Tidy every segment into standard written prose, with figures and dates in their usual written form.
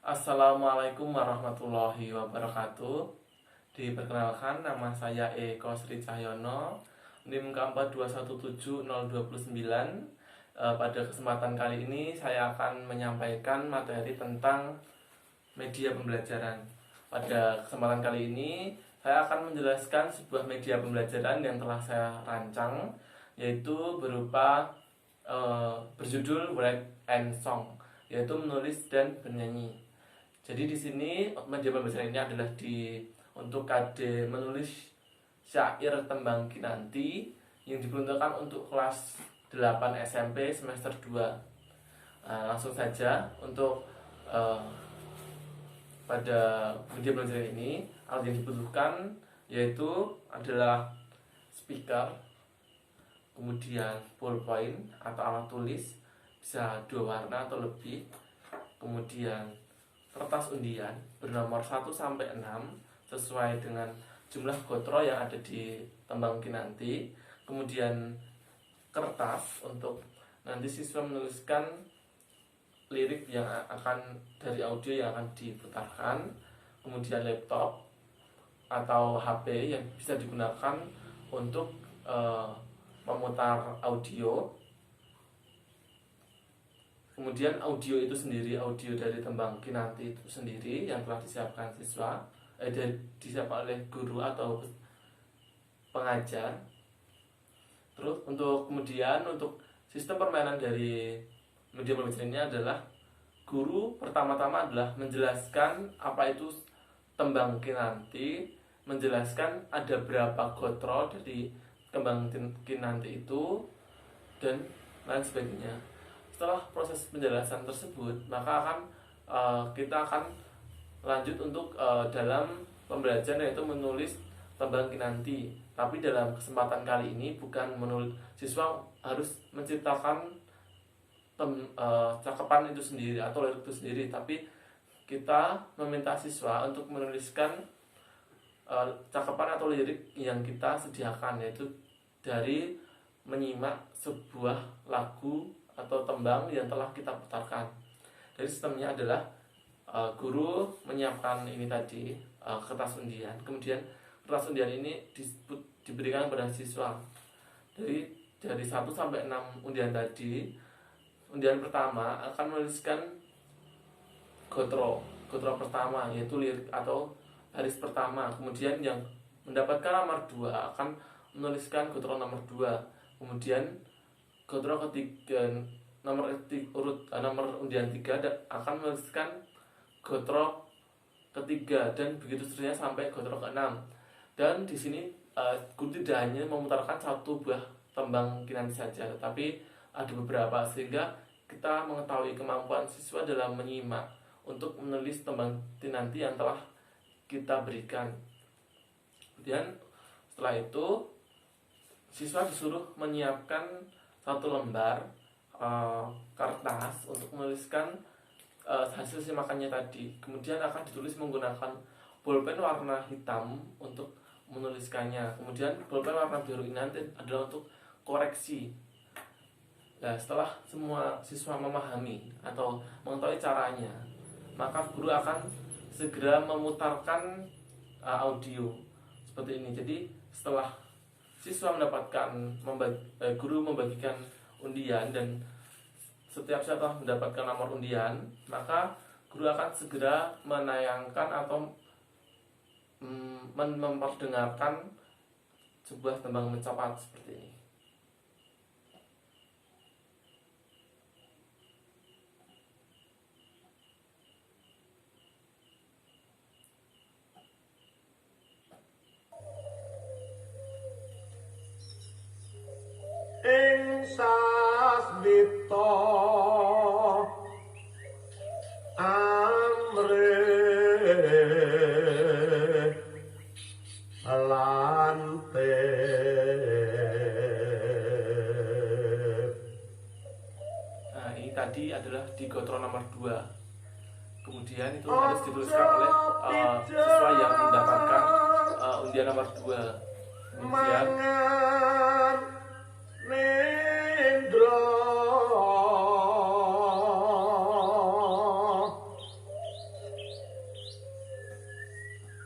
Assalamualaikum warahmatullahi wabarakatuh. Diperkenalkan, nama saya Eko Sri Cahyono, NIM K4217029. Pada kesempatan kali ini saya akan menyampaikan materi tentang media pembelajaran. Pada kesempatan kali ini saya akan menjelaskan sebuah media pembelajaran yang telah saya rancang, yaitu berupa berjudul Write and Song, yaitu menulis dan bernyanyi. Jadi di sini media pembelajaran ini adalah untuk KD menulis syair tembang kinanti yang diperuntukkan untuk kelas 8 SMP semester 2. Langsung saja untuk pada media pembelajaran ini alat yang dibutuhkan yaitu adalah speaker, kemudian ballpoint atau alat tulis bisa 2 warna atau lebih, kemudian kertas undian bernomor 1 sampai 6 sesuai dengan jumlah gotro yang ada di tembang kinanti, kemudian kertas untuk nanti siswa menuliskan lirik yang akan dari audio yang akan diputarkan, kemudian laptop atau HP yang bisa digunakan untuk memutar audio. Kemudian audio itu sendiri, audio dari tembang kinanti itu sendiri yang telah disiapkan disiapkan oleh guru atau pengajar. Terus kemudian untuk sistem permainan dari media pembelajaran ini adalah guru pertama-tama adalah menjelaskan apa itu tembang kinanti, menjelaskan ada berapa gotro dari tembang kinanti itu dan lain sebagainya. Setelah proses penjelasan tersebut, maka kita akan lanjut untuk dalam pembelajaran, yaitu menulis tembang kinanti. Tapi dalam kesempatan kali ini bukan siswa harus menciptakan cakapan itu sendiri atau lirik itu sendiri, tapi kita meminta siswa untuk menuliskan cakapan atau lirik yang kita sediakan, yaitu dari menyimak sebuah lagu atau tembang yang telah kita putarkan. Jadi sistemnya adalah guru menyiapkan ini tadi, kertas undian. Kemudian kertas undian ini diberikan kepada siswa. Dari 1 sampai 6 undian tadi. Undian pertama akan menuliskan gotro pertama, yaitu lirik atau baris pertama. Kemudian yang mendapatkan nomor 2 akan menuliskan gotro nomor 2. Kemudian gotro ketiga, nomor undian 3 akan menuliskan gotro ketiga, dan begitu seterusnya sampai gotro ke-6. Dan di sini guru tidak hanya memutarkan satu buah tembang kinanti saja, tapi ada beberapa, sehingga kita mengetahui kemampuan siswa dalam menyimak untuk menulis tembang kinanti yang telah kita berikan. Kemudian setelah itu siswa disuruh menyiapkan 1 lembar kertas untuk menuliskan hasil simakannya tadi. Kemudian akan ditulis menggunakan bolpen warna hitam untuk menuliskannya. Kemudian bolpen warna biru ini nanti adalah untuk koreksi. Nah, setelah semua siswa memahami atau mengetahui caranya, maka guru akan segera memutarkan audio seperti ini. Jadi setelah siswa guru membagikan undian dan setiap siswa telah mendapatkan nomor undian, maka guru akan segera menayangkan atau memperdengarkan sebuah tembang mencapat seperti ini. Ing sasmita amre lante. Nah, ini tadi adalah di gotro nomor 2. Kemudian itu harus dituliskan oleh siswa yang mendapatkan undian nomor 2. Kemudian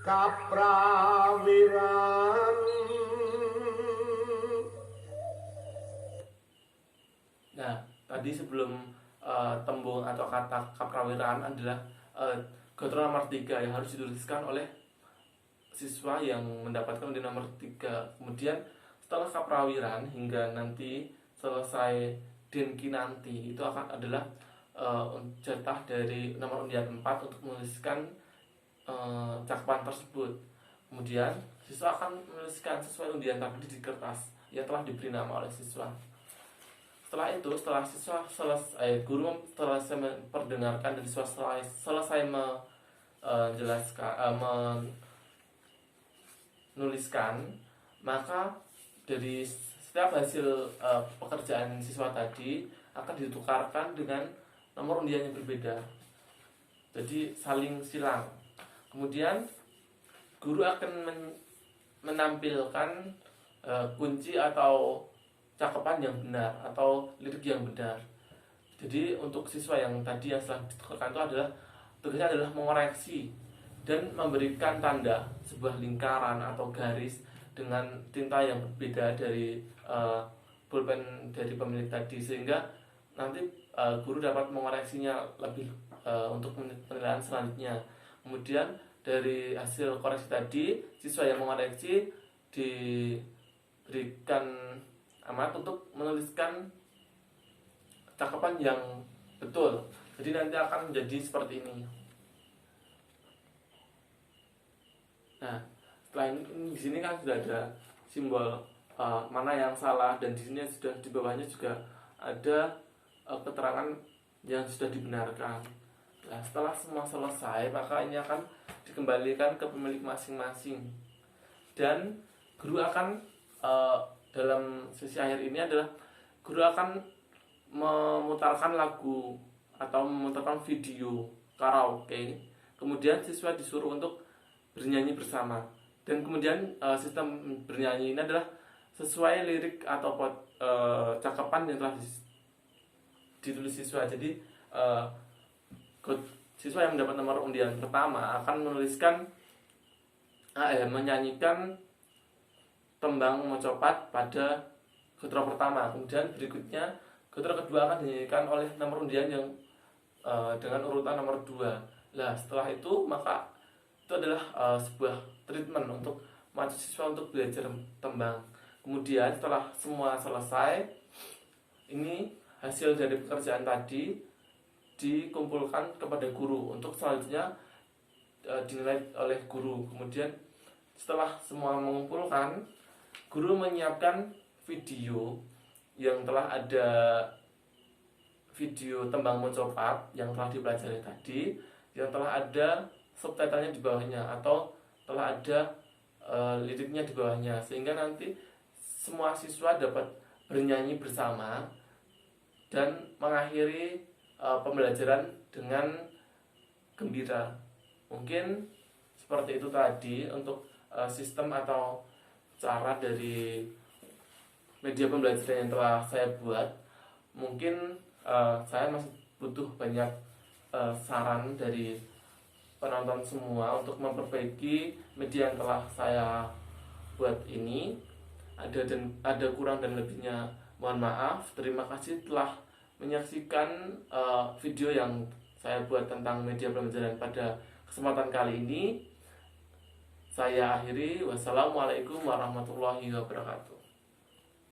kaprawiran. Nah, tadi sebelum tembung atau kata kaprawiran adalah gotro nomor 3 yang harus dituliskan oleh siswa yang mendapatkan di nomor 3. Kemudian setelah kaprawiran hingga nanti selesai denki nanti, itu akan adalah jatah dari nomor undian 4 untuk menuliskan cakupan tersebut. Kemudian siswa akan menuliskan sesuai undian tadi di kertas yang telah diberi nama oleh siswa. Setelah itu, setelah siswa selesai, guru selesai memperdengarkan dan siswa selesai menuliskan, maka dari setiap hasil pekerjaan siswa tadi akan ditukarkan dengan nomor undian yang berbeda. Jadi saling silang. Kemudian guru akan menampilkan kunci atau cakupan yang benar atau lirik yang benar. Jadi untuk siswa yang tadi yang setelah ditukarkan itu adalah tugasnya adalah mengoreksi dan memberikan tanda sebuah lingkaran atau garis dengan tinta yang berbeda dari pulpen dari pemilik tadi, sehingga nanti guru dapat mengoreksinya lebih untuk penilaian selanjutnya. Kemudian dari hasil koreksi tadi, siswa yang mengoreksi diberikan amanat untuk menuliskan cakupan yang betul. Jadi nanti akan menjadi seperti ini. Nah, setelah ini di sini kan sudah ada simbol mana yang salah, dan di sini sudah di bawahnya juga ada keterangan yang sudah dibenarkan. Nah, setelah semua selesai, maka ini akan dikembalikan ke pemilik masing-masing. Dan guru akan dalam sesi akhir ini adalah guru akan memutarkan lagu atau memutarkan video karaoke. Kemudian siswa disuruh untuk bernyanyi bersama. Dan kemudian sistem bernyanyi ini adalah sesuai lirik atau cakupan yang telah ditulis siswa. Jadi siswa yang mendapat nomor undian pertama akan menuliskan menyanyikan tembang mocopat pada gotro pertama. Kemudian berikutnya gotro kedua akan dinyanyikan oleh nomor undian yang dengan urutan nomor 2. Nah, setelah itu maka itu adalah sebuah treatment untuk mahasiswa untuk belajar tembang. Kemudian setelah semua selesai, ini hasil dari pekerjaan tadi dikumpulkan kepada guru untuk selanjutnya dinilai oleh guru. Kemudian setelah semua mengumpulkan, guru menyiapkan video yang telah ada video tembang mocopat yang telah dipelajari tadi, yang telah ada subtitlenya di bawahnya atau telah ada liriknya di bawahnya, sehingga nanti semua siswa dapat bernyanyi bersama dan mengakhiri pembelajaran dengan gembira. Mungkin seperti itu tadi untuk sistem atau cara dari media pembelajaran yang telah saya buat. Mungkin saya masih butuh banyak saran dari penonton semua untuk memperbaiki media yang telah saya buat ini. Ada kurang dan lebihnya, mohon maaf. Terima kasih telah menyaksikan video yang saya buat tentang media pembelajaran pada kesempatan kali ini. Saya akhiri. Wassalamualaikum warahmatullahi wabarakatuh.